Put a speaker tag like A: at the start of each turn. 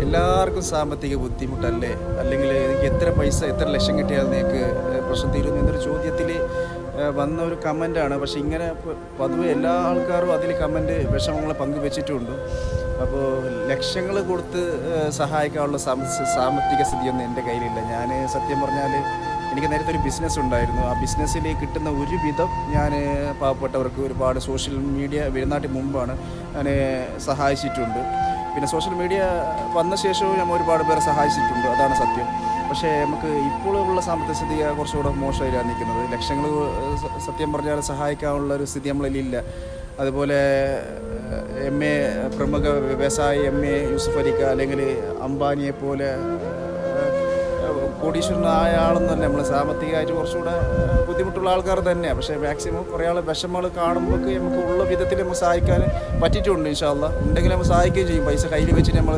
A: എല്ലാവർക്കും സാമ്പത്തിക ബുദ്ധിമുട്ടല്ലേ, അല്ലെങ്കിൽ എനിക്ക് എത്ര പൈസ എത്ര ലക്ഷം കിട്ടിയാൽ നിങ്ങൾക്ക് പ്രശ്നം തീരുന്നു എന്നൊരു ചോദ്യത്തിൽ വന്ന ഒരു കമൻ്റാണ്. പക്ഷേ ഇങ്ങനെ പൊതുവെ എല്ലാ ആൾക്കാരും അതിൽ കമൻറ്റ് വിഷമങ്ങൾ പങ്കുവെച്ചിട്ടുമുണ്ട്. അപ്പോൾ ലക്ഷങ്ങൾ കൊടുത്ത് സഹായിക്കാനുള്ള സാമ്പത്തിക സ്ഥിതിയൊന്നും എൻ്റെ കയ്യിലില്ല. ഞാൻ സത്യം പറഞ്ഞാൽ എനിക്ക് നേരത്തെ ഒരു ബിസിനസ് ഉണ്ടായിരുന്നു. ആ ബിസിനസ്സിൽ കിട്ടുന്ന ഒരു വിധം ഞാൻ പാവപ്പെട്ടവർക്ക് ഒരുപാട് സോഷ്യൽ മീഡിയ വരുന്നാട്ടിൽ മുമ്പാണ് ഞാൻ സഹായിച്ചിട്ടുണ്ട്. പിന്നെ സോഷ്യൽ മീഡിയ വന്ന ശേഷവും നമ്മൾ ഒരുപാട് പേരെ സഹായിച്ചിട്ടുണ്ട്, അതാണ് സത്യം. പക്ഷേ നമുക്ക് ഇപ്പോഴുള്ള സാമ്പത്തിക സ്ഥിതി കുറച്ചുകൂടെ മോശമായിട്ടാണ് നിൽക്കുന്നത്. ലക്ഷങ്ങൾ സത്യം പറഞ്ഞാൽ സഹായിക്കാനുള്ള ഒരു സ്ഥിതി നമ്മളിലില്ല. അതുപോലെ MA പ്രമുഖ വ്യവസായി MA യൂസുഫ് അലിക്ക അല്ലെങ്കിൽ അംബാനിയെ പോലെ കോടീശ്വരനായ ആളൊന്നുമല്ല. നമ്മൾ സാമ്പത്തികമായിട്ട് കുറച്ചുകൂടെ ബുദ്ധിമുട്ടുള്ള ആൾക്കാർ തന്നെയാണ്. പക്ഷേ മാക്സിമം കുറേ ആൾ വിഷമങ്ങൾ കാണുമ്പോൾ നമുക്ക് ഉള്ള വിധത്തിൽ നമ്മൾ സഹായിക്കാൻ പറ്റിയിട്ടുണ്ട്. ഇൻഷാ അല്ലാഹ് ഉണ്ടെങ്കിൽ നമ്മൾ സഹായിക്കുകയും ചെയ്യും. പൈസ കയ്യിൽ വെച്ചിട്ട് നമ്മൾ